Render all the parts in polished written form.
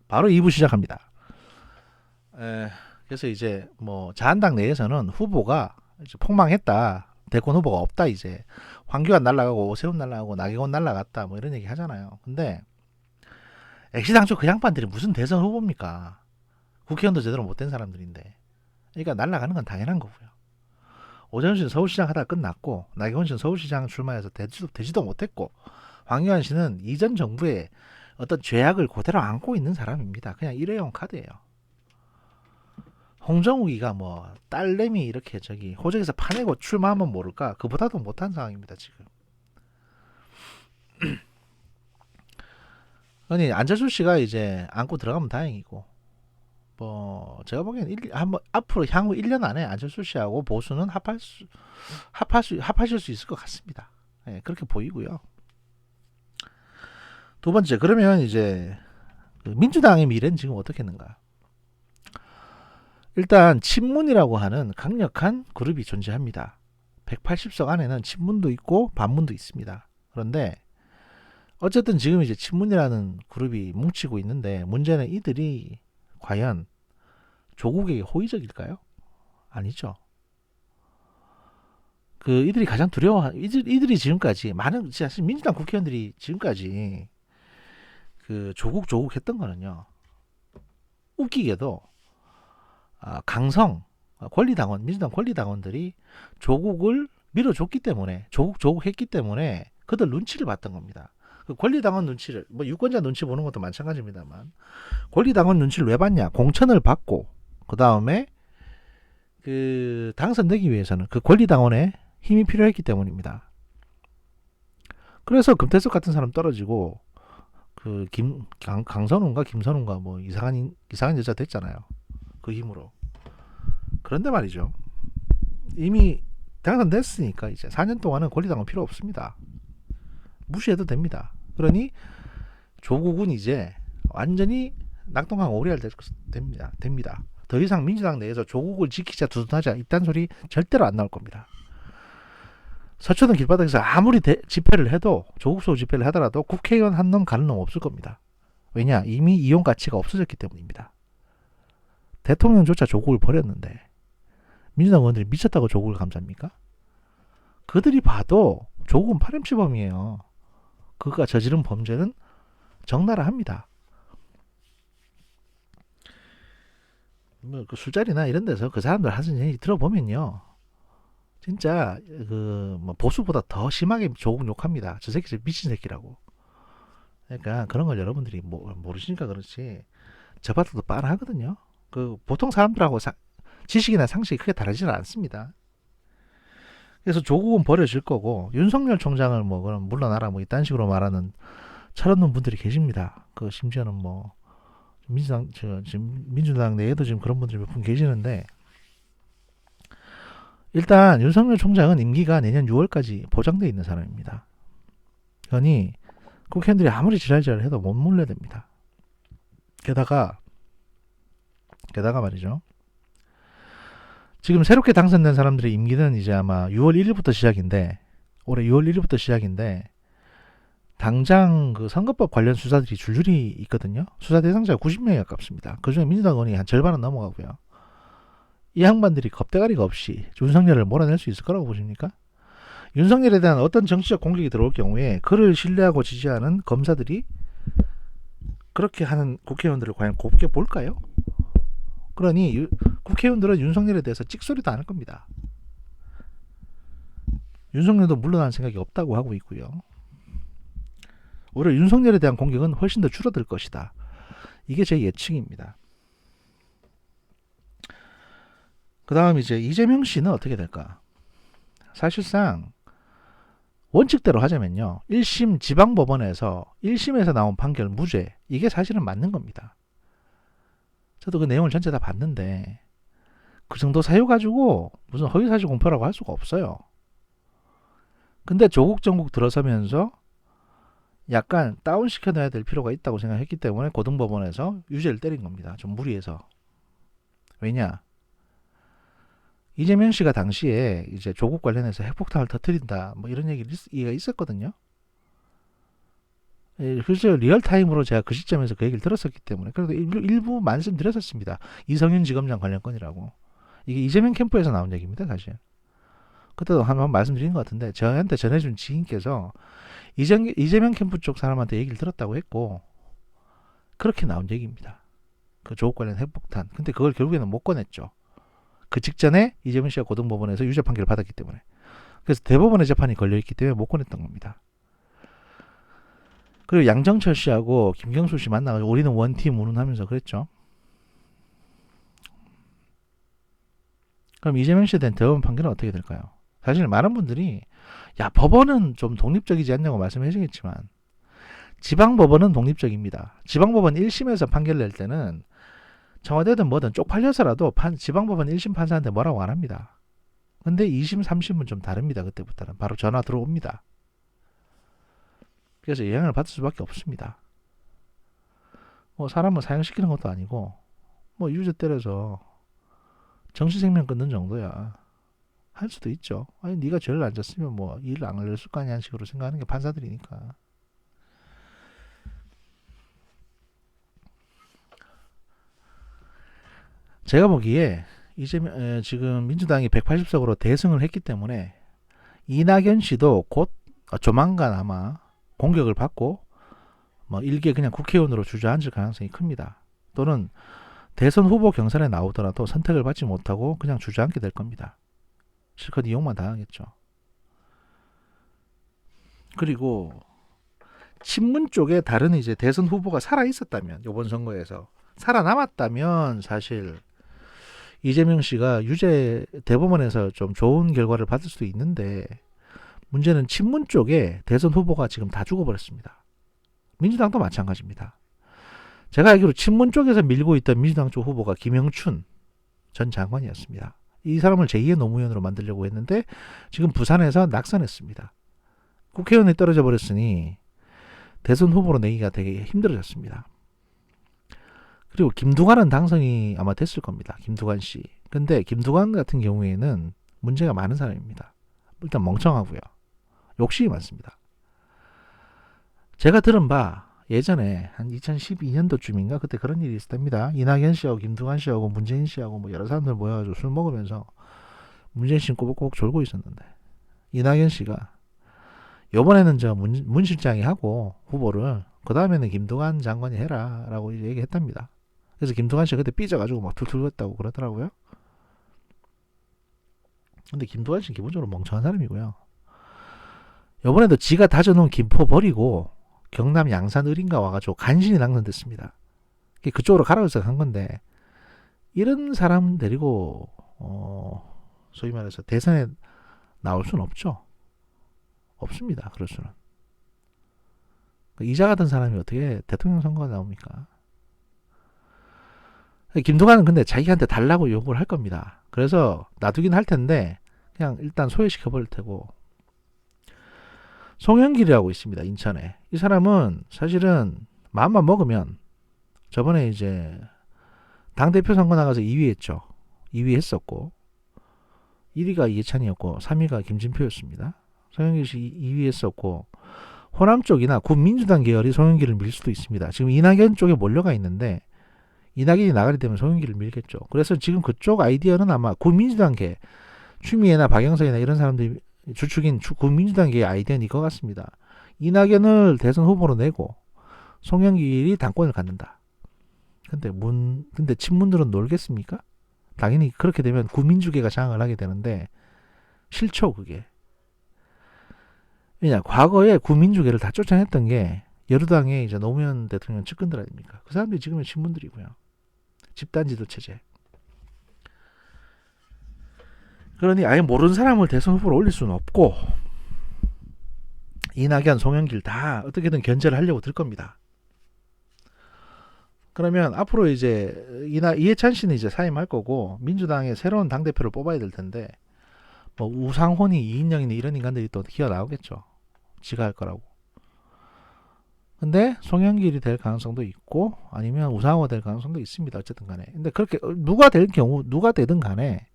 바로 2부 시작합니다. 그래서 이제 뭐 자한당 내에서는 후보가 이제 폭망했다. 대권 후보가 없다 이제. 황교안 날라가고 오세훈 날라가고 나경원 날라갔다 뭐 이런 얘기 하잖아요. 근데 애시당초 그 양반들이 무슨 대선 후보입니까? 국회의원도 제대로 못된 사람들인데. 그러니까 날라가는 건 당연한 거고요. 오세훈 씨는 서울시장 하다가 끝났고 나경원 씨는 서울시장 출마해서 되지도 못했고 황교안 씨는 이전 정부의 어떤 죄악을 그대로 안고 있는 사람입니다. 그냥 일회용 카드예요. 홍정욱이가 뭐 딸내미 이렇게 저기 호적에서 파내고 출마하면 모를까 그보다도 못한 상황입니다 지금. 아니 안철수 씨가 이제 안고 들어가면 다행이고 뭐 제가 보기엔 한번 앞으로 향후 1년 안에 안철수 씨하고 보수는 합하실 수 있을 것 같습니다. 예, 그렇게 보이고요. 두 번째 그러면 이제 그 민주당의 미래는 지금 어떻겠는가? 일단 친문이라고 하는 강력한 그룹이 존재합니다. 180석 안에는 친문도 있고 반문도 있습니다. 그런데 어쨌든 지금 이제 친문이라는 그룹이 뭉치고 있는데 문제는 이들이 과연 조국에게 호의적일까요? 아니죠. 그 이들이 가장 두려워한 이들이 지금까지 많은 사실 민주당 국회의원들이 지금까지 그 조국 했던 거는요. 웃기게도 강성 권리당원 민주당 권리당원들이 조국을 밀어줬기 때문에 조국 했기 때문에 그들 눈치를 봤던 겁니다. 그 권리당원 눈치를 뭐 유권자 눈치 보는 것도 마찬가지입니다만 권리당원 눈치를 왜 봤냐? 공천을 받고 그 다음에 그 당선되기 위해서는 그 권리당원의 힘이 필요했기 때문입니다. 그래서 금태섭 같은 사람 떨어지고 그 강선웅과 김선웅과 뭐 이상한 여자 됐잖아요. 그 힘으로. 그런데 말이죠. 이미 당선됐으니까 이제 4년 동안은 권리당원 필요 없습니다. 무시해도 됩니다. 그러니 조국은 이제 완전히 낙동강 오리알 됩니다. 더 이상 민주당 내에서 조국을 지키자 두둔하자 이딴 소리 절대로 안 나올 겁니다. 서초동 길바닥에서 아무리 집회를 해도 조국 소 집회를 하더라도 국회의원 한 놈 가는 놈 없을 겁니다. 왜냐? 이미 이용 가치가 없어졌기 때문입니다. 대통령조차 조국을 버렸는데 민주당 의원들이 미쳤다고 조국을 감쌉니까? 그들이 봐도 조국은 파렴치범이에요. 그가 저지른 범죄는 적나라합니다. 뭐그 술자리나 이런 데서 그 사람들 하는 얘기 들어보면요. 진짜 그뭐 보수보다 더 심하게 조국 욕합니다. 저 새끼 미친 새끼라고. 그러니까 그런 걸 여러분들이 모르시니까 그렇지. 저봐도 빤하거든요. 그 보통 사람들하고 지식이나 상식이 크게 다르지는 않습니다. 그래서 조국은 버려질 거고 윤석열 총장을 뭐 그럼 물러나라 뭐 이딴 식으로 말하는 철없는 분들이 계십니다. 그 심지어는 뭐 지금 민주당 내에도 지금 그런 분들이 몇 분 계시는데 일단 윤석열 총장은 임기가 내년 6월까지 보장되어 있는 사람입니다. 그러니 국회의원들이 아무리 지랄지랄 해도 못 물러냅니다. 게다가 말이죠. 지금 새롭게 당선된 사람들의 임기는 이제 아마 6월 1일부터 시작인데 올해 6월 1일부터 시작인데 당장 그 선거법 관련 수사들이 줄줄이 있거든요. 수사 대상자가 90명에 가깝습니다. 그중에 민주당 의원이 한 절반은 넘어가고요. 이 양반들이 겁대가리가 없이 윤석열을 몰아낼 수 있을 거라고 보십니까? 윤석열에 대한 어떤 정치적 공격이 들어올 경우에 그를 신뢰하고 지지하는 검사들이 그렇게 하는 국회의원들을 과연 곱게 볼까요? 그러니 국회의원들은 윤석열에 대해서 찍소리도 안 할 겁니다. 윤석열도 물러나는 생각이 없다고 하고 있고요. 오히려 윤석열에 대한 공격은 훨씬 더 줄어들 것이다. 이게 제 예측입니다. 그 다음 이제 이재명 씨는 어떻게 될까? 사실상 원칙대로 하자면요. 1심 지방법원에서 1심에서 나온 판결 무죄 이게 사실은 맞는 겁니다. 저도 그 내용을 전체 다 봤는데 그 정도 사유 가지고 무슨 허위사실 공표라고 할 수가 없어요. 근데 조국 정국 들어서면서 약간 다운시켜놔야 될 필요가 있다고 생각했기 때문에 고등법원에서 유죄를 때린 겁니다. 좀 무리해서. 왜냐? 이재명 씨가 당시에 이제 조국 관련해서 핵폭탄을 터뜨린다 뭐 이런 얘기가 있었거든요. 그래서 리얼타임으로 제가 그 시점에서 그 얘기를 들었었기 때문에 그래도 일부 말씀드렸었습니다. 이성윤 지검장 관련 건이라고. 이게 이재명 캠프에서 나온 얘기입니다, 사실. 그때도 한번 말씀드린 것 같은데 저한테 전해준 지인께서 이재명 캠프 쪽 사람한테 얘기를 들었다고 했고 그렇게 나온 얘기입니다. 그 조국 관련 핵폭탄. 근데 그걸 결국에는 못 꺼냈죠. 그 직전에 이재명 씨가 고등법원에서 유죄 판결을 받았기 때문에. 그래서 대법원의 재판이 걸려있기 때문에 못 꺼냈던 겁니다. 그리고 양정철 씨하고 김경수 씨 만나가지고 우리는 원팀 운운하면서 그랬죠. 그럼 이재명 씨에 대한 대법원 판결은 어떻게 될까요? 사실 많은 분들이 야 법원은 좀 독립적이지 않냐고 말씀해 주시겠지만 지방법원은 독립적입니다. 지방법원 1심에서 판결 낼 때는 청와대든 뭐든 쪽팔려서라도 지방법원 1심 판사한테 뭐라고 안 합니다. 근데 2심, 3심은 좀 다릅니다. 그때부터는 바로 전화 들어옵니다. 그래서 영향을 받을 수밖에 없습니다. 뭐 사람을 사형시키는 것도 아니고 뭐 유죄 때려서 정신생명 끊는 정도야. 할 수도 있죠. 아니 네가 죄를 안 졌으면 뭐 일을 안 알렸을 거 아니야 식으로 생각하는 게 판사들이니까. 제가 보기에 이재명 지금 민주당이 180석으로 대승을 했기 때문에 이낙연 씨도 곧 조만간 아마 공격을 받고 뭐 일개 그냥 국회의원으로 주저앉을 가능성이 큽니다. 또는 대선 후보 경선에 나오더라도 선택을 받지 못하고 그냥 주저앉게 될 겁니다. 실컷 이용만 당하겠죠. 그리고 친문 쪽에 다른 이제 대선 후보가 살아 있었다면 이번 선거에서 살아남았다면 사실 이재명 씨가 유죄 대법원에서 좀 좋은 결과를 받을 수도 있는데 문제는 친문 쪽에 대선 후보가 지금 다 죽어버렸습니다. 민주당도 마찬가지입니다. 제가 알기로 친문 쪽에서 밀고 있던 민주당 쪽 후보가 김영춘 전 장관이었습니다. 이 사람을 제2의 노무현으로 만들려고 했는데 지금 부산에서 낙선했습니다. 국회의원에 떨어져 버렸으니 대선 후보로 내기가 되게 힘들어졌습니다. 그리고 김두관은 당선이 아마 됐을 겁니다. 김두관 씨. 근데 김두관 같은 경우에는 문제가 많은 사람입니다. 일단 멍청하고요. 욕심이 많습니다. 제가 들은 바 예전에 한 2012년도쯤인가 그때 그런 일이 있었답니다. 이낙연 씨하고 김두관 씨하고 문재인 씨하고 뭐 여러 사람들 모여가지고 술 먹으면서 문재인 씨는 꼬박꼬박 졸고 있었는데 이낙연 씨가 이번에는 저 문 실장이 하고 후보를 그 다음에는 김두관 장관이 해라 라고 얘기했답니다. 그래서 김두관 씨가 그때 삐져가지고 막 툴툴 댔다고 그러더라고요. 근데 김두관 씨는 기본적으로 멍청한 사람이고요. 이번에도 지가 다져놓은 김포 버리고 경남 양산 을인가 와가지고 간신히 당선됐습니다. 그쪽으로 가라고 해서 간 건데 이런 사람 데리고 소위 말해서 대선에 나올 수는 없죠. 없습니다. 그럴 수는. 이자 같은 사람이 어떻게 대통령 선거가 나옵니까? 김두관은 근데 자기한테 달라고 요구를 할 겁니다. 그래서 놔두긴 할 텐데 그냥 일단 소외시켜 버릴 테고. 송영길이라고 있습니다. 인천에. 이 사람은 사실은 마음만 먹으면 저번에 이제 당대표 선거 나가서 2위 했죠. 2위 했었고 1위가 이해찬이었고 3위가 김진표였습니다. 송영길 씨 2위 했었고 호남 쪽이나 군민주당 계열이 송영길을 밀 수도 있습니다. 지금 이낙연 쪽에 몰려가 있는데 이낙연이 나가게 되면 송영길을 밀겠죠. 그래서 지금 그쪽 아이디어는 아마 군민주당계 추미애나 박영선이나 이런 사람들이 주축인 군민주당계 아이디어는 이거 같습니다. 이낙연을 대선 후보로 내고 송영길이 당권을 갖는다. 근데 친문들은 놀겠습니까? 당연히 그렇게 되면 군민주계가 장악을 하게 되는데 싫죠 그게. 왜냐 과거에 군민주계를 다 쫓아냈던 게 여루당의 이제 노무현 대통령 측근들 아닙니까? 그 사람들이 지금의 친문들이고요. 집단지도 체제. 그러니 아예 모르는 사람을 대선 후보로 올릴 수는 없고 이낙연, 송영길 다 어떻게든 견제를 하려고 들 겁니다. 그러면 앞으로 이제 이해찬 씨는 이제 사임할 거고 민주당의 새로운 당대표를 뽑아야 될 텐데 뭐 우상호니 이인영이니 이런 인간들이 또 기어 나오겠죠. 지가 할 거라고. 근데 송영길이 될 가능성도 있고 아니면 우상호가 될 가능성도 있습니다. 어쨌든 간에. 근데 그렇게 누가 되든 간에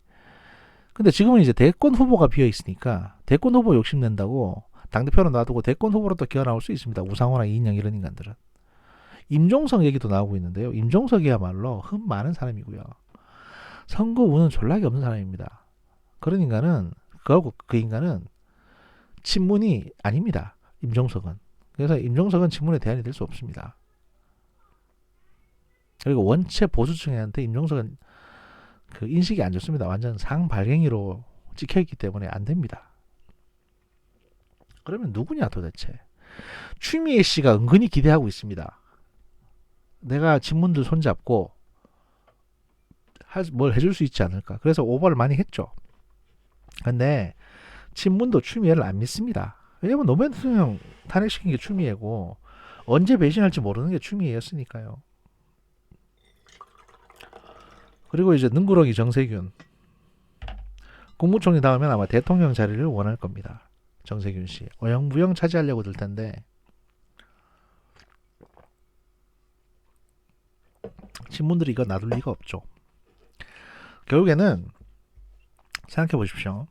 근데 지금은 이제 대권 후보가 비어 있으니까 대권 후보 욕심낸다고 당대표로 놔두고 대권 후보로 또 기어 나올 수 있습니다. 우상호나 이인영 이런 인간들은. 임종석 얘기도 나오고 있는데요. 임종석이야말로 흠 많은 사람이고요. 선거 운은 졸라게 없는 사람입니다. 그런 인간은 그 인간은 친문이 아닙니다. 임종석은. 그래서 임종석은 친문의 대안이 될 수 없습니다. 그리고 원체 보수층한테 임종석은 그 인식이 안 좋습니다. 완전 상발갱이로 찍혀있기 때문에 안 됩니다. 그러면 누구냐 도대체. 추미애 씨가 은근히 기대하고 있습니다. 내가 친문들 손잡고 뭘 해줄 수 있지 않을까. 그래서 오버를 많이 했죠. 근데 친문도 추미애를 안 믿습니다. 왜냐면 노무현 대통령 탄핵시킨 게 추미애고 언제 배신할지 모르는 게 추미애였으니까요. 그리고 이제 능구렁이 정세균 국무총리 다음엔 아마 대통령 자리를 원할 겁니다. 정세균 씨 어영부영 차지하려고 들 텐데 친문들이 이거 놔둘 리가 없죠. 결국에는 생각해 보십시오.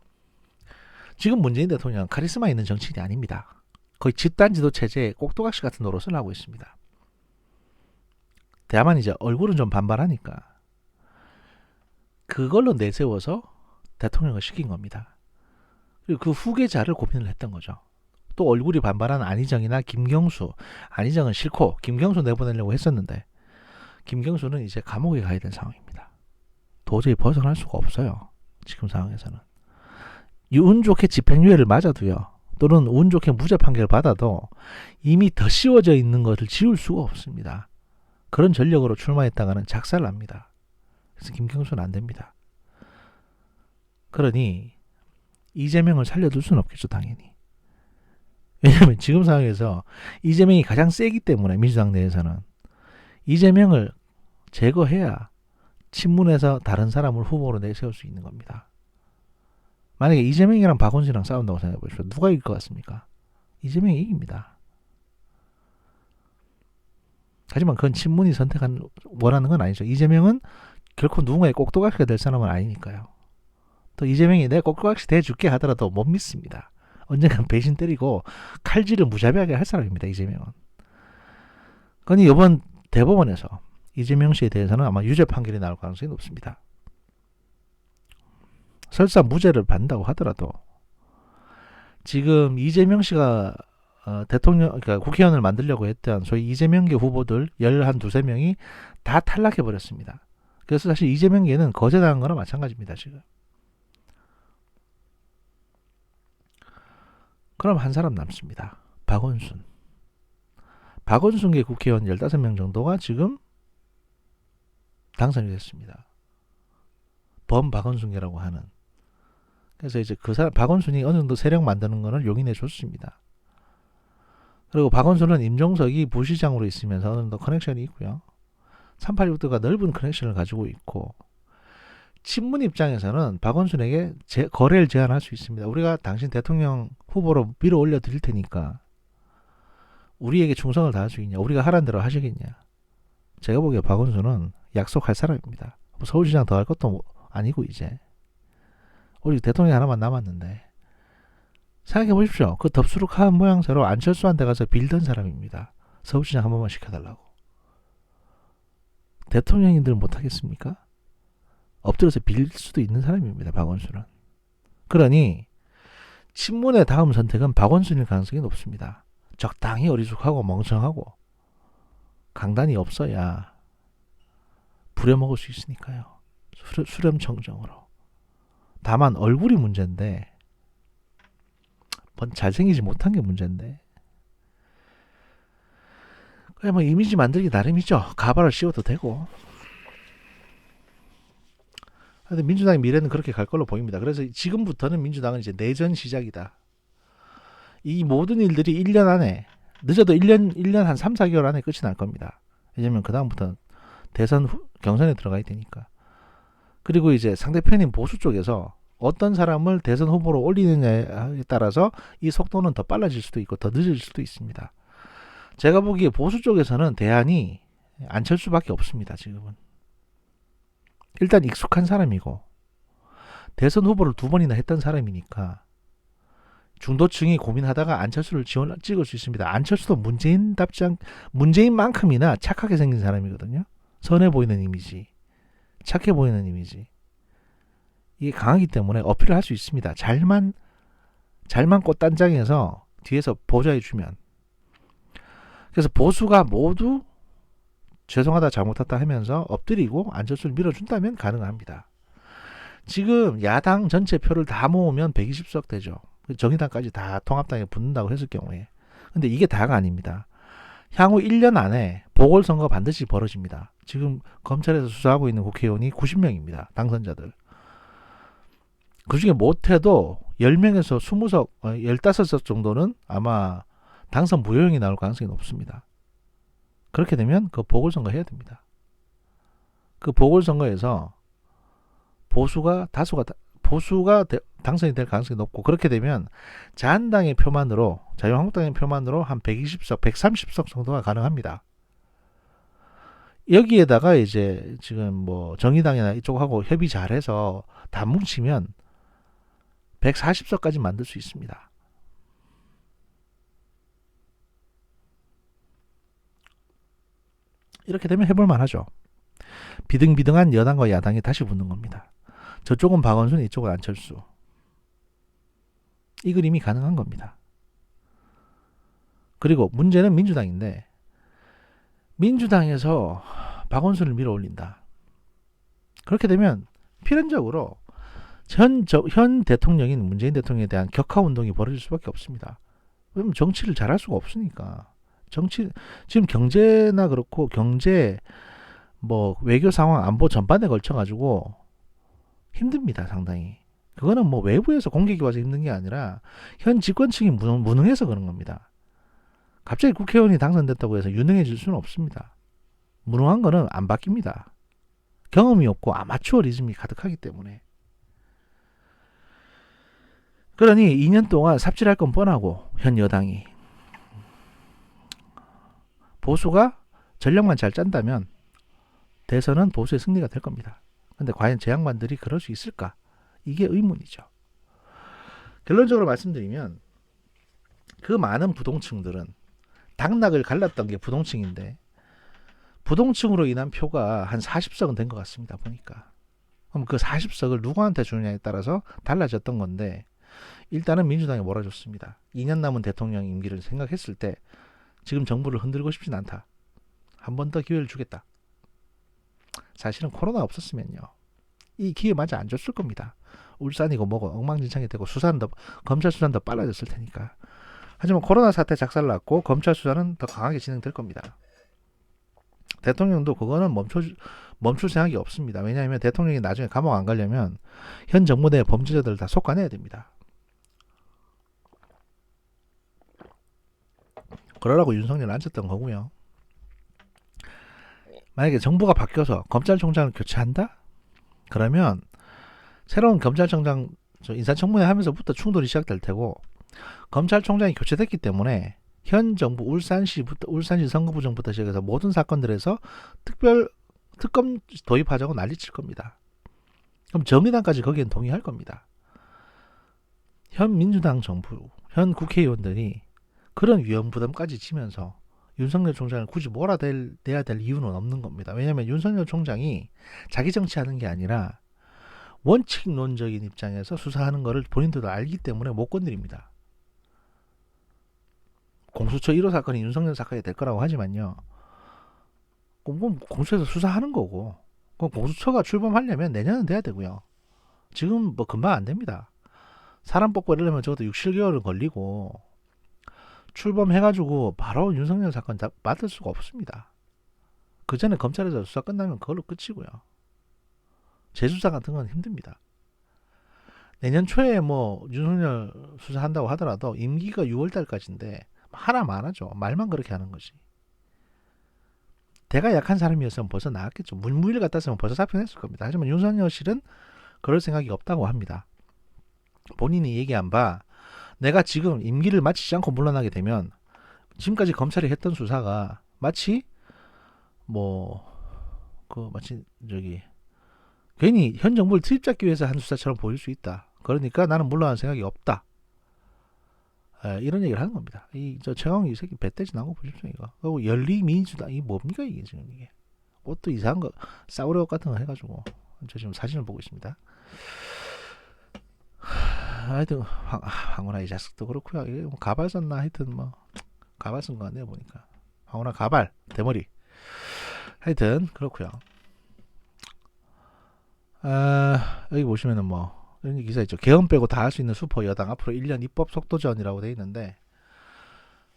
지금 문재인 대통령은 카리스마 있는 정치인이 아닙니다. 거의 집단지도 체제의 꼭두각시 같은 노릇을 하고 있습니다. 다만 이제 얼굴은 좀 반반하니까 그걸로 내세워서 대통령을 시킨 겁니다. 그리고 그 후계자를 고민을 했던 거죠. 또 얼굴이 반반한 안희정이나 김경수, 안희정은 싫고 김경수 내보내려고 했었는데 김경수는 이제 감옥에 가야 될 상황입니다. 도저히 벗어날 수가 없어요. 지금 상황에서는. 운 좋게 집행유예를 맞아도요. 또는 운 좋게 무죄 판결을 받아도 이미 더 씌워져 있는 것을 지울 수가 없습니다. 그런 전력으로 출마했다가는 작살납니다. 그래서 김경수는 안 됩니다. 그러니 이재명을 살려둘 수는 없겠죠, 당연히. 왜냐하면 지금 상황에서 이재명이 가장 세기 때문에 민주당 내에서는 이재명을 제거해야 친문에서 다른 사람을 후보로 내세울 수 있는 겁니다. 만약에 이재명이랑 박원순이랑 싸운다고 생각해 보십시오. 누가 이길 것 같습니까? 이재명이 이깁니다. 하지만 그건 친문이 원하는 건 아니죠. 이재명은 결코 누군가의 꼭두각시가 될 사람은 아니니까요. 또 이재명이 내가 꼭두각시 돼줄게 하더라도 못 믿습니다. 언젠간 배신 때리고 칼질을 무자비하게 할 사람입니다. 이재명은. 그러니 이번 대법원에서 이재명 씨에 대해서는 아마 유죄 판결이 나올 가능성이 높습니다. 설사 무죄를 받는다고 하더라도 지금 이재명 씨가 그러니까 국회의원을 만들려고 했던 소위 이재명계 후보들 12~13명이 다 탈락해버렸습니다. 그래서 사실 이재명계는 거제당한 거나 마찬가지입니다. 지금. 그럼 한 사람 남습니다. 박원순. 박원순계 국회의원 15명 정도가 지금 당선이 됐습니다. 범박원순계라고 하는. 그래서 이제 그 사람 박원순이 어느 정도 세력 만드는 거는 용인해 줬습니다. 그리고 박원순은 임종석이 부시장으로 있으면서 어느 정도 커넥션이 있고요. 386도가 넓은 커넥션을 가지고 있고 친문 입장에서는 박원순에게 거래를 제안할 수 있습니다. 우리가 당신 대통령 후보로 밀어 올려 드릴 테니까 우리에게 충성을 다할 수 있냐, 우리가 하라는 대로 하시겠냐. 제가 보기에 박원순은 약속할 사람입니다. 서울시장 더 할 것도 아니고 이제 우리 대통령이 하나만 남았는데 생각해 보십시오. 그 덥수룩한 모양새로 안철수한테 가서 빌던 사람입니다. 서울시장 한 번만 시켜달라고. 대통령님들 못하겠습니까? 엎드려서 빌 수도 있는 사람입니다. 박원순은. 그러니 친문의 다음 선택은 박원순일 가능성이 높습니다. 적당히 어리숙하고 멍청하고 강단이 없어야 부려먹을 수 있으니까요. 수렴청정으로. 다만 얼굴이 문제인데 잘생기지 못한 게 문제인데 그냥 뭐 이미지 만들기 나름이죠. 가발을 씌워도 되고. 근데 민주당의 미래는 그렇게 갈 걸로 보입니다. 그래서 지금부터는 민주당은 이제 내전 시작이다. 이 모든 일들이 1년 안에 늦어도 1년 한 3~4개월 안에 끝이 날 겁니다. 왜냐면 그 다음부터 대선 경선에 들어가야 되니까. 그리고 이제 상대편인 보수 쪽에서 어떤 사람을 대선 후보로 올리느냐에 따라서 이 속도는 더 빨라질 수도 있고 더 늦어질 수도 있습니다. 제가 보기에 보수 쪽에서는 대안이 안철수밖에 없습니다. 지금은. 일단 익숙한 사람이고 대선 후보를 2번이나 했던 사람이니까 중도층이 고민하다가 안철수를 찍을 수 있습니다. 안철수도 문재인만큼이나 착하게 생긴 사람이거든요. 선해 보이는 이미지, 착해 보이는 이미지. 이게 강하기 때문에 어필을 할 수 있습니다. 잘만 꽃단장해서 뒤에서 보좌해주면. 그래서 보수가 모두 죄송하다 잘못했다 하면서 엎드리고 안철수를 밀어준다면 가능합니다. 지금 야당 전체 표를 다 모으면 120석 되죠. 정의당까지 다 통합당에 붙는다고 했을 경우에. 근데 이게 다가 아닙니다. 향후 1년 안에 보궐선거 반드시 벌어집니다. 지금 검찰에서 수사하고 있는 국회의원이 90명입니다. 당선자들. 그중에 못해도 10명에서 20석, 15석 정도는 아마 당선 무효형이 나올 가능성이 높습니다. 그렇게 되면 그 보궐선거 해야 됩니다. 그 보궐선거에서 보수가 당선이 될 가능성이 높고, 그렇게 되면 자한당의 표만으로, 자유한국당의 표만으로 한 120석, 130석 정도가 가능합니다. 여기에다가 이제 지금 뭐 정의당이나 이쪽하고 협의 잘해서 다 뭉치면 140석까지 만들 수 있습니다. 이렇게 되면 해볼만 하죠. 비등비등한 여당과 야당이 다시 붙는 겁니다. 저쪽은 박원순, 이쪽은 안철수. 이 그림이 가능한 겁니다. 그리고 문제는 민주당인데, 민주당에서 박원순을 밀어 올린다. 그렇게 되면 필연적으로 현 대통령인 문재인 대통령에 대한 격하 운동이 벌어질 수밖에 없습니다. 왜냐면 정치를 잘할 수가 없으니까. 지금 경제나 그렇고, 뭐 외교 상황, 안보 전반에 걸쳐 가지고 힘듭니다, 상당히. 그거는 뭐 외부에서 공격이 와서 힘든 게 아니라 현 집권층이 무능해서 그런 겁니다. 갑자기 국회의원이 당선됐다고 해서 유능해질 수는 없습니다. 무능한 거는 안 바뀝니다. 경험이 없고 아마추어리즘이 가득하기 때문에. 그러니 2년 동안 삽질할 건 뻔하고, 현 여당이 보수가 전략만 잘 짠다면 대선은 보수의 승리가 될 겁니다. 근데 과연 제 양반들이 그럴 수 있을까? 이게 의문이죠. 결론적으로 말씀드리면, 그 많은 부동층들은 당락을 갈랐던 게 부동층인데, 부동층으로 인한 표가 한 40석은 된 것 같습니다, 보니까. 그럼 그 40석을 누구한테 주느냐에 따라서 달라졌던 건데, 일단은 민주당에 몰아줬습니다. 2년 남은 대통령 임기를 생각했을 때 지금 정부를 흔들고 싶진 않다. 한 번 더 기회를 주겠다. 사실은 코로나 없었으면요, 이 기회 마저 안 줬을 겁니다. 울산이고 뭐고 엉망진창이 되고 검찰 수사는 더 빨라졌을 테니까. 하지만 코로나 사태 작살났고 검찰 수사는 더 강하게 진행될 겁니다. 대통령도 그거는 멈출 생각이 없습니다. 왜냐하면 대통령이 나중에 감옥 안 가려면 현 정부 내 범죄자들 다 속아내야 됩니다. 그러라고 윤석열을 앉혔던 거고요. 만약에 정부가 바뀌어서 검찰총장을 교체한다? 그러면 새로운 검찰총장 인사청문회 하면서부터 충돌이 시작될 테고, 검찰총장이 교체됐기 때문에 현 정부 울산시 선거부정부터 시작해서 모든 사건들에서 특검 도입하자고 난리칠 겁니다. 그럼 정의당까지 거기엔 동의할 겁니다. 현 민주당 정부, 현 국회의원들이 그런 위험 부담까지 지면서 윤석열 총장을 굳이 몰아내야 될 이유는 없는 겁니다. 왜냐하면 윤석열 총장이 자기 정치하는 게 아니라 원칙론적인 입장에서 수사하는 것을 본인들도 알기 때문에 못 건드립니다. 공수처 1호 사건이 윤석열 사건이 될 거라고 하지만요, 공수처에서 수사하는 거고, 공수처가 출범하려면 내년은 돼야 되고요. 지금 뭐 금방 안 됩니다. 사람 뽑고 이러려면 적어도 6, 7개월은 걸리고, 출범해가지고 바로 윤석열 사건 맡을 수가 없습니다. 그 전에 검찰에서 수사 끝나면 그걸로 끝이고요. 재수사 같은 건 힘듭니다. 내년 초에 뭐 윤석열 수사한다고 하더라도 임기가 6월달까지인데 하나만 하죠. 말만 그렇게 하는 거지. 대가 약한 사람이었으면 벌써 나왔겠죠. 문무일 같았으면 벌써 사표냈을 겁니다. 하지만 윤석열 실은 그럴 생각이 없다고 합니다. 본인이 얘기한 바, 내가 지금 임기를 마치지 않고 물러나게 되면 지금까지 검찰이 했던 수사가 마치 괜히 현 정부를 트집잡기 위해서 한 수사처럼 보일 수 있다. 그러니까 나는 물러날 생각이 없다. 이런 얘기를 하는 겁니다. 저 최강욱 이 새끼 배때지 나온 거 보십시오 이거. 그리고 열리민주당 이 뭡니까 이게 지금 이게. 옷도 이상한 거 싸구려 옷 같은 거 해가지고 저 지금 사진을 보고 있습니다. 하여튼 황운하 이 자식도 그렇고요. 이게 뭐 가발 썼나 하여튼 뭐 가발 쓴 거 같네요 보니까. 황운하 가발 대머리. 하여튼 그렇고요. 여기 보시면은 뭐 이런 기사 있죠. 개헌 빼고 다 할 수 있는 슈퍼 여당 앞으로 1년 입법 속도전이라고 돼 있는데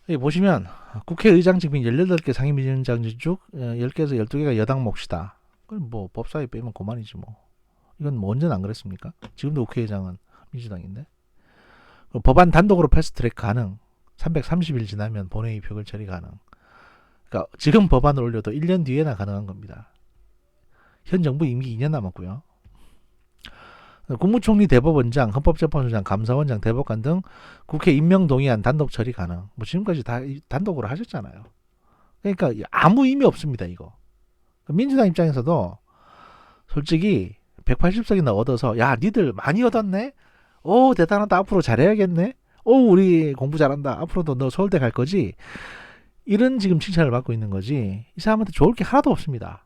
여기 보시면 국회의장직 및 18개 상임위원장직 중 10개에서 12개가 여당 몫이다. 그럼 뭐 법사위 빼면 그만이지 뭐. 이건 뭐 언제는 안 그랬습니까? 지금도 국회의장은 민주당인데. 법안 단독으로 패스트트랙 가능. 330일 지나면 본회의 표결 처리 가능. 그러니까 지금 법안을 올려도 1년 뒤에나 가능한 겁니다. 현 정부 임기 2년 남았고요. 국무총리, 대법원장, 헌법재판소장, 감사원장, 대법관 등 국회 임명 동의안 단독 처리 가능. 뭐 지금까지 다 단독으로 하셨잖아요. 그러니까 아무 의미 없습니다 이거. 민주당 입장에서도 솔직히 180석이나 얻어서 야 니들 많이 얻었네. 오 대단하다. 앞으로 잘해야겠네. 오 우리 공부 잘한다. 앞으로도 너 서울대 갈 거지. 이런 지금 칭찬을 받고 있는 거지. 이 사람한테 좋을 게 하나도 없습니다.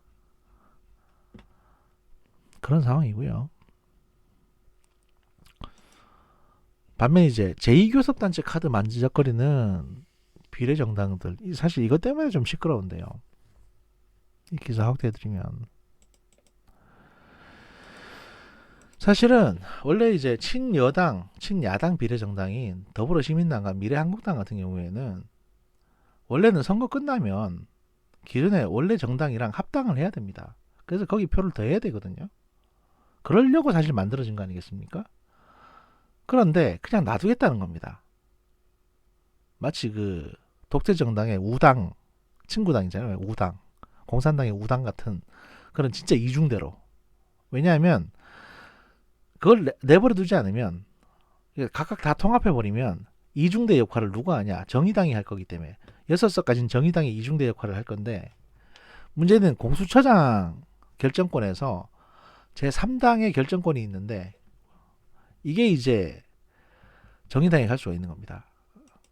그런 상황이고요. 반면에 이제 제2교섭단체 카드 만지작거리는 비례정당들 사실 이것 때문에 좀 시끄러운데요. 이 기사 확대해드리면 사실은 원래 이제 친여당, 친야당 비례정당인 더불어시민당과 미래한국당 같은 경우에는 원래는 선거 끝나면 기존의 원래 정당이랑 합당을 해야 됩니다. 그래서 거기 표를 더해야 되거든요. 그러려고 사실 만들어진 거 아니겠습니까? 그런데 그냥 놔두겠다는 겁니다. 마치 그 독재 정당의 우당, 친구당 있잖아요. 우당, 공산당의 우당 같은 그런 진짜 이중대로. 왜냐하면 그걸 내버려 두지 않으면 각각 다 통합해 버리면 이중대 역할을 누가 하냐? 정의당이 할 거기 때문에 6석까지는 정의당이 이중대 역할을 할 건데 문제는 공수처장 결정권에서 제3당의 결정권이 있는데 이게 이제 정의당이 갈 수가 있는 겁니다.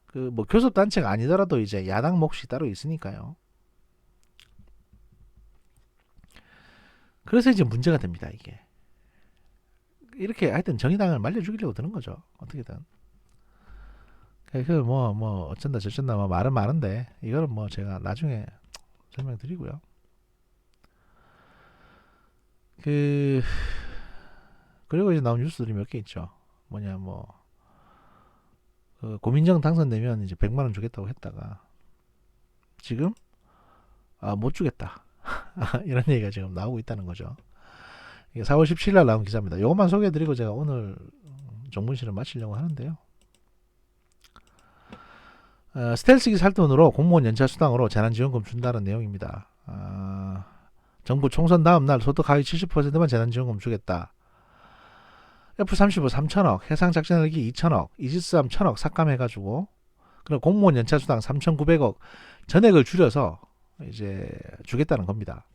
그 뭐 교섭단체가 아니더라도 이제 야당 몫이 따로 있으니까요. 그래서 이제 문제가 됩니다 이게. 이렇게 하여튼 정의당을 말려 죽이려고 드는 거죠. 어떻게든. 그 뭐 어쩐다 저쩐다 뭐 말은 많은데 이거는 뭐 제가 나중에 설명드리고요. 그리고 이제 나온 뉴스들이 몇 개 있죠. 뭐냐 그 고민정 당선되면 이제 100만 원 주겠다고 했다가 지금 못 주겠다. 이런 얘기가 지금 나오고 있다는 거죠. 이게 4월 17일 날 나온 기사입니다. 이것만 소개해드리고 제가 오늘 정문실을 마치려고 하는데요. 스텔스기 살 돈으로 공무원 연차 수당으로 재난지원금 준다는 내용입니다. 정부 총선 다음 날 소득 하위 70%만 재난지원금 주겠다. F-35 3천억, 해상작전헬기 2천억, 이지스함 1천억 삭감해가지고 그리고 공무원 연차 수당 3,900억 전액을 줄여서 이제 주겠다는 겁니다.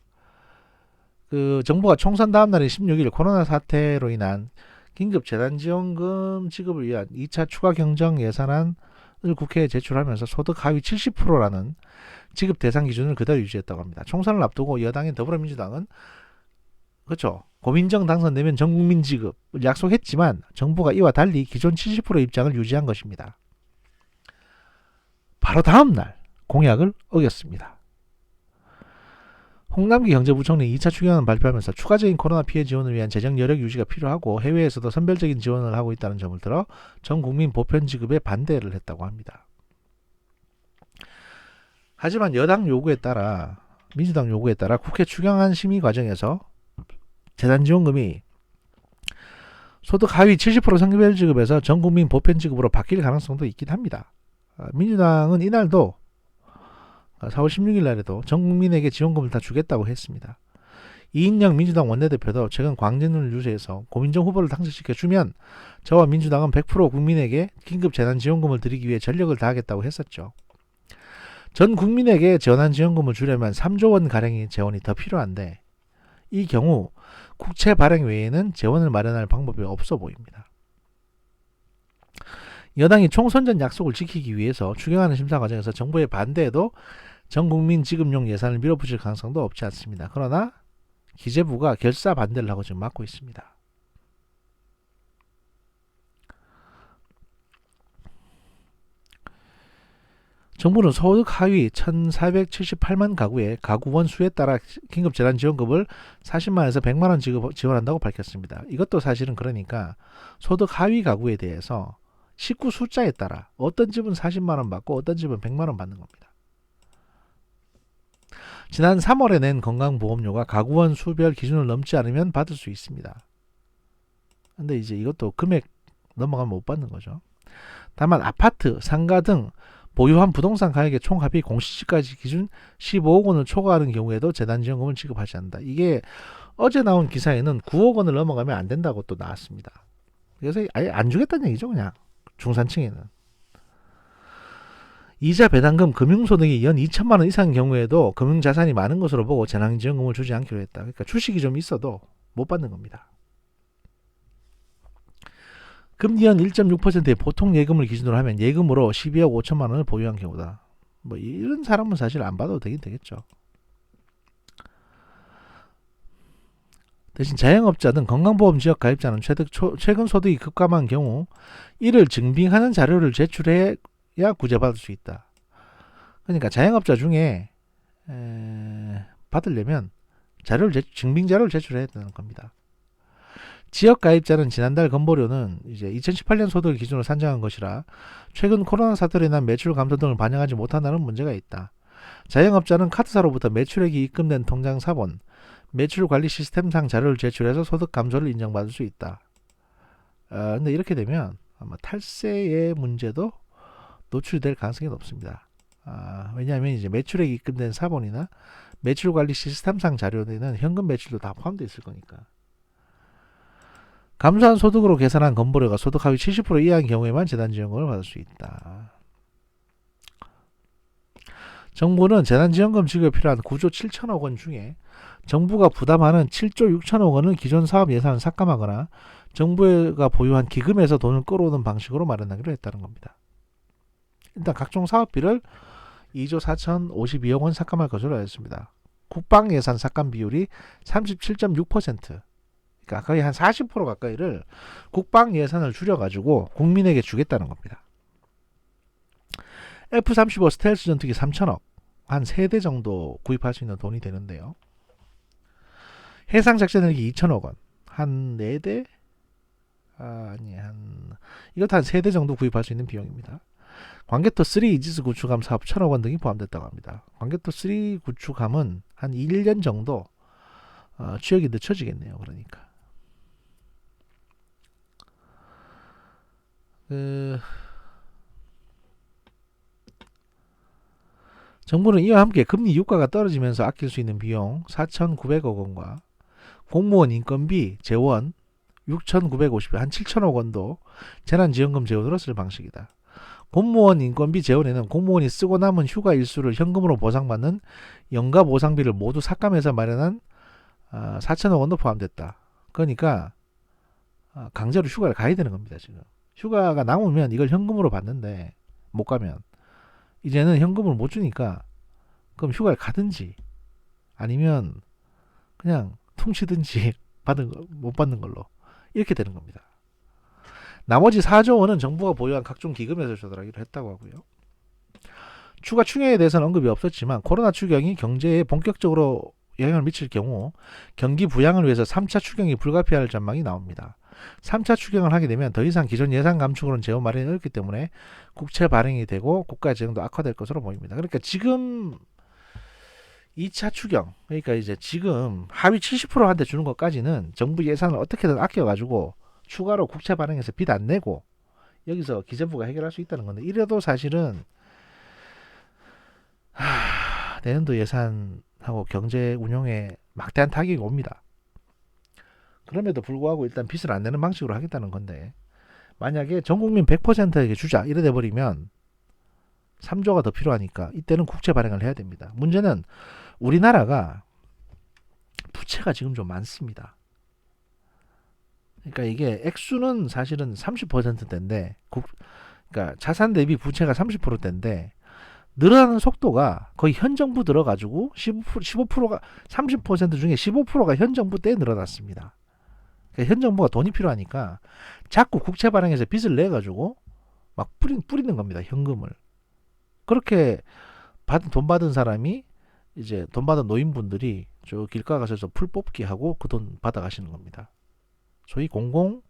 그 정부가 총선 다음 날인 16일 코로나 사태로 인한 긴급 재난지원금 지급을 위한 2차 추가 경정 예산안을 국회에 제출하면서 소득 하위 70%라는 지급 대상 기준을 그대로 유지했다고 합니다. 총선을 앞두고 여당인 더불어민주당은 그렇죠. 고민정 당선되면 전국민 지급을 약속했지만 정부가 이와 달리 기존 70% 입장을 유지한 것입니다. 바로 다음 날 공약을 어겼습니다. 홍남기 경제부총리 2차 추경안 발표하면서 추가적인 코로나 피해 지원을 위한 재정 여력 유지가 필요하고 해외에서도 선별적인 지원을 하고 있다는 점을 들어 전 국민 보편 지급에 반대를 했다고 합니다. 하지만 여당 요구에 따라 민주당 요구에 따라 국회 추경안 심의 과정에서 재난지원금이 소득 하위 70% 성별 지급에서 전 국민 보편 지급으로 바뀔 가능성도 있긴 합니다. 민주당은 이날도 4월 16일 날에도 전 국민에게 지원금을 다 주겠다고 했습니다. 이인영 민주당 원내대표도 최근 광진을 유세해서 고민정 후보를 당선시켜주면 저와 민주당은 100% 국민에게 긴급 재난지원금을 드리기 위해 전력을 다하겠다고 했었죠. 전 국민에게 재난지원금을 주려면 3조 원 가량의 재원이 더 필요한데 이 경우 국채 발행 외에는 재원을 마련할 방법이 없어 보입니다. 여당이 총선전 약속을 지키기 위해서 추경안을 심사 과정에서 정부의 반대에도 전국민 지급용 예산을 밀어붙일 가능성도 없지 않습니다. 그러나 기재부가 결사 반대를 하고 지금 막고 있습니다. 정부는 소득 하위 1,478만 가구의 가구원 수에 따라 긴급재난지원금을 40만원에서 100만원 지원한다고 밝혔습니다. 이것도 사실은 그러니까 소득 하위 가구에 대해서 식구 숫자에 따라 어떤 집은 40만원 받고 어떤 집은 100만원 받는 겁니다. 지난 3월에 낸 건강보험료가 가구원 수별 기준을 넘지 않으면 받을 수 있습니다. 근데 이제 이것도 금액 넘어가면 못 받는 거죠. 다만 아파트, 상가 등 보유한 부동산 가격의 총합이 공시지가세 기준 15억 원을 초과하는 경우에도 재난지원금을 지급하지 않는다. 이게 어제 나온 기사에는 9억 원을 넘어가면 안 된다고 또 나왔습니다. 그래서 아예 안 주겠다는 얘기죠, 그냥 중산층에는. 이자 배당금 금융소득이 연 2천만 원 이상인 경우에도 금융자산이 많은 것으로 보고 재난지원금을 주지 않기로 했다. 그러니까 주식이 좀 있어도 못 받는 겁니다. 금리연 1.6%의 보통 예금을 기준으로 하면 예금으로 12억 5천만 원을 보유한 경우다. 뭐 이런 사람은 사실 안 받아도 되긴 되겠죠. 대신 자영업자 등 건강보험 지역 가입자는 최근 소득이 급감한 경우 이를 증빙하는 자료를 제출해야 구제받을 수 있다. 그러니까 자영업자 중에 받으려면 증빙 자료를 제출해야 되는 겁니다. 지역 가입자는 지난달 건보료는 이제 2018년 소득을 기준으로 산정한 것이라 최근 코로나 사태로 인한 매출 감소 등을 반영하지 못한다는 문제가 있다. 자영업자는 카드사로부터 매출액이 입금된 통장 사본, 매출 관리 시스템상 자료를 제출해서 소득 감소를 인정받을 수 있다. 근데 이렇게 되면 아마 탈세의 문제도 노출될 가능성이 높습니다. 왜냐하면 이제 매출액이 입금된 사본이나 매출 관리 시스템상 자료에는 현금 매출도 다 포함되어 있을 거니까. 감소한 소득으로 계산한 건보료가 소득 하위 70% 이하인 경우에만 재난지원금을 받을 수 있다. 정부는 재난지원금 지급에 필요한 9조 7천억 원 중에 정부가 부담하는 7조 6천억 원은 기존 사업 예산을 삭감하거나 정부가 보유한 기금에서 돈을 끌어오는 방식으로 마련하기로 했다는 겁니다. 일단 각종 사업비를 2조 4,052억 원 삭감할 것으로 알렸습니다. 국방 예산 삭감 비율이 37.6%. 그러니까 거의 한 40% 가까이를 국방 예산을 줄여가지고 국민에게 주겠다는 겁니다. F-35 스텔스 전투기 3천억, 한 3대 정도 구입할 수 있는 돈이 되는데요. 해상작전 헬기 2천억 원, 한 4대? 이것도 한 3대 정도 구입할 수 있는 비용입니다. 광개토 3 이지스 구축함 사업 1천억 원 등이 포함됐다고 합니다. 광개토 3 구축함은 한 1년 정도 취역이 늦춰지겠네요. 그러니까. 정부는 이와 함께 금리 유가가 떨어지면서 아낄 수 있는 비용 4,900억 원과 공무원 인건비 재원 6,950억 한 7천억 원도 재난지원금 재원으로 쓸 방식이다. 공무원 인건비 재원에는 공무원이 쓰고 남은 휴가 일수를 현금으로 보상받는 연가 보상비를 모두 삭감해서 마련한 4천억 원도 포함됐다. 그러니까 강제로 휴가를 가야 되는 겁니다. 지금 휴가가 남으면 이걸 현금으로 받는데 못 가면 이제는 현금을 못 주니까 그럼 휴가를 가든지 아니면 그냥 퉁치든지 못 받는 걸로 이렇게 되는 겁니다. 나머지 4조 원은 정부가 보유한 각종 기금에서 조달하기로 했다고 하고요. 추가 추경에 대해서는 언급이 없었지만 코로나 추경이 경제에 본격적으로 영향을 미칠 경우 경기 부양을 위해서 3차 추경이 불가피할 전망이 나옵니다. 3차 추경을 하게 되면 더 이상 기존 예산 감축으로는 재원 마련이 어렵기 때문에 국채 발행이 되고 국가 재정도 악화될 것으로 보입니다. 그러니까 지금 2차 추경, 그러니까 이제 지금 하위 70%한테 주는 것까지는 정부 예산을 어떻게든 아껴가지고 추가로 국채 발행해서 빚 안 내고 여기서 기재부가 해결할 수 있다는 건데 이래도 사실은 내년도 예산하고 경제 운용에 막대한 타격이 옵니다. 그럼에도 불구하고 일단 빚을 안 내는 방식으로 하겠다는 건데 만약에 전 국민 100%에게 주자 이래 돼버리면 3조가 더 필요하니까 이때는 국채 발행을 해야 됩니다. 문제는 우리나라가 부채가 지금 좀 많습니다. 그러니까 이게 액수는 사실은 30%대인데 그러니까 자산 대비 부채가 30%대인데 늘어나는 속도가 거의 현 정부 들어가지고 15%가 30% 중에 15%가 현 정부 때 늘어났습니다. 그러니까 현 정부가 돈이 필요하니까 자꾸 국채 발행해서 빚을 내 가지고 막 뿌리는 겁니다. 현금을. 그렇게 돈 받은 사람이 이제 돈 받은 노인분들이 저 길가 가서 풀 뽑기 하고 그 돈 받아 가시는 겁니다. 소위 공공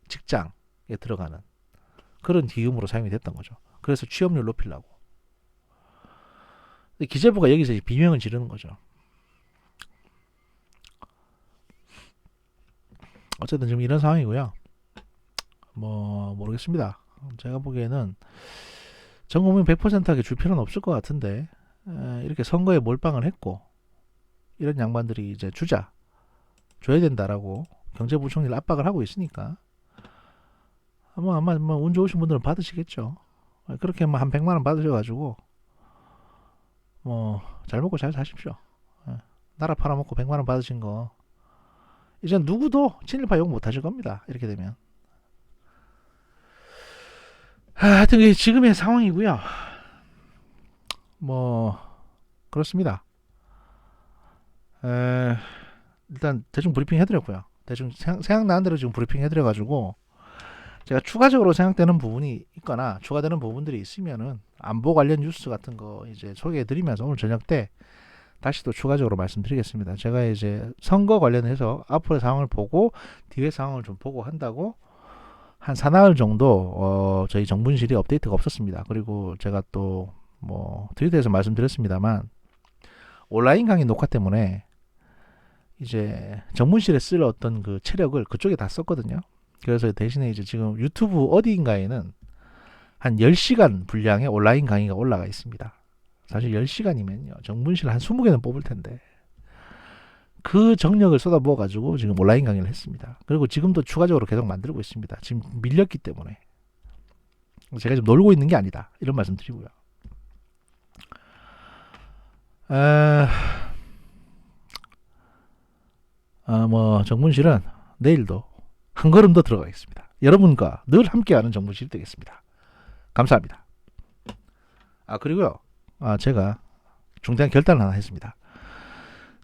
직장에 들어가는 그런 기금으로 사용이 됐던 거죠. 그래서 취업률 높이려고. 기재부가 여기서 비명을 지르는 거죠. 어쨌든 지금 이런 상황이고요. 뭐 모르겠습니다. 제가 보기에는 전 국민 100%하게 줄 필요는 없을 것 같은데 이렇게 선거에 몰빵을 했고 이런 양반들이 이제 줘야 된다라고 경제부총리를 압박을 하고 있으니까 아마 운 좋으신 분들은 받으시겠죠. 그렇게 뭐 한 100만 원 받으셔가지고 뭐 잘 먹고 잘 사십시오. 나라 팔아먹고 100만 원 받으신 거 이제 누구도 친일파 욕 못하실 겁니다. 이렇게 되면. 하여튼 지금의 상황이고요. 뭐 그렇습니다. 일단 대충 브리핑 해드렸고요. 대충 생각나는 대로 지금 브리핑 해드려가지고 제가 추가적으로 생각되는 부분이 있거나 추가되는 부분들이 있으면은 안보 관련 뉴스 같은 거 이제 소개해드리면서 오늘 저녁 때 다시 또 추가적으로 말씀드리겠습니다. 제가 이제 선거 관련해서 앞으로의 상황을 보고 뒤의 상황을 좀 보고 한다고 한 사나흘 정도 저희 정분실이 업데이트가 없었습니다. 그리고 제가 또 뭐 트위터에서 말씀드렸습니다만 온라인 강의 녹화 때문에 이제 정분실에 쓸 어떤 그 체력을 그쪽에 다 썼거든요. 그래서 대신에 이제 지금 유튜브 어디인가에는 한 10시간 분량의 온라인 강의가 올라가 있습니다. 사실 10시간이면요. 정분실 한 20개는 뽑을 텐데 그 정력을 쏟아부어 가지고 지금 온라인 강의를 했습니다. 그리고 지금도 추가적으로 계속 만들고 있습니다. 지금 밀렸기 때문에 제가 지금 놀고 있는 게 아니다. 이런 말씀 드리고요. 뭐 정분실은 내일도 한 걸음 더 들어가겠습니다. 여러분과 늘 함께하는 정분실이 되겠습니다. 감사합니다. 그리고요. 제가 중대한 결단을 하나 했습니다.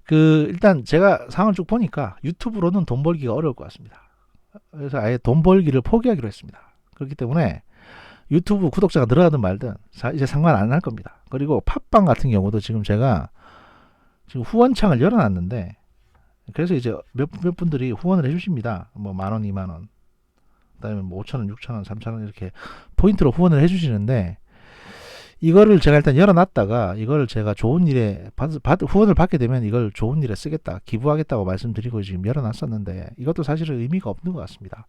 일단 제가 상황을 쭉 보니까 유튜브로는 돈 벌기가 어려울 것 같습니다. 그래서 아예 돈 벌기를 포기하기로 했습니다. 그렇기 때문에 유튜브 구독자가 늘어나든 말든 이제 상관 안 할 겁니다. 그리고 팟빵 같은 경우도 지금 제가 지금 후원창을 열어놨는데 그래서 이제 몇 분들이 후원을 해주십니다. 뭐 10,000원, 20,000원, 그다음에 뭐 5,000원, 6,000원, 3,000원 이렇게 포인트로 후원을 해주시는데 이거를 제가 일단 열어놨다가 이걸 제가 좋은 일에 후원을 받게 되면 이걸 좋은 일에 쓰겠다, 기부하겠다고 말씀드리고 지금 열어놨었는데 이것도 사실은 의미가 없는 것 같습니다.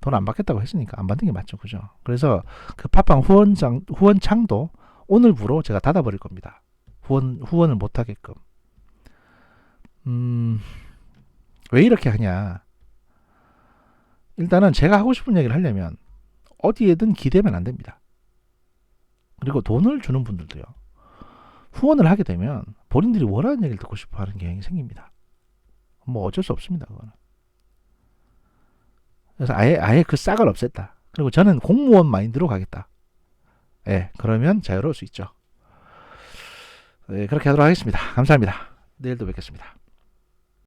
돈 안 받겠다고 했으니까 안 받는 게 맞죠, 그죠? 그래서 그 팟빵 후원창도 오늘부로 제가 닫아버릴 겁니다. 후원을 못 하게끔. 왜 이렇게 하냐? 일단은 제가 하고 싶은 얘기를 하려면 어디에든 기대면 안 됩니다. 그리고 돈을 주는 분들도요. 후원을 하게 되면 본인들이 원하는 얘기를 듣고 싶어 하는 경향이 생깁니다. 뭐 어쩔 수 없습니다, 그거는. 그래서 아예 그 싹을 없앴다. 그리고 저는 공무원 마인드로 가겠다. 그러면 자유로울 수 있죠. 그렇게 하도록 하겠습니다. 감사합니다. 내일도 뵙겠습니다.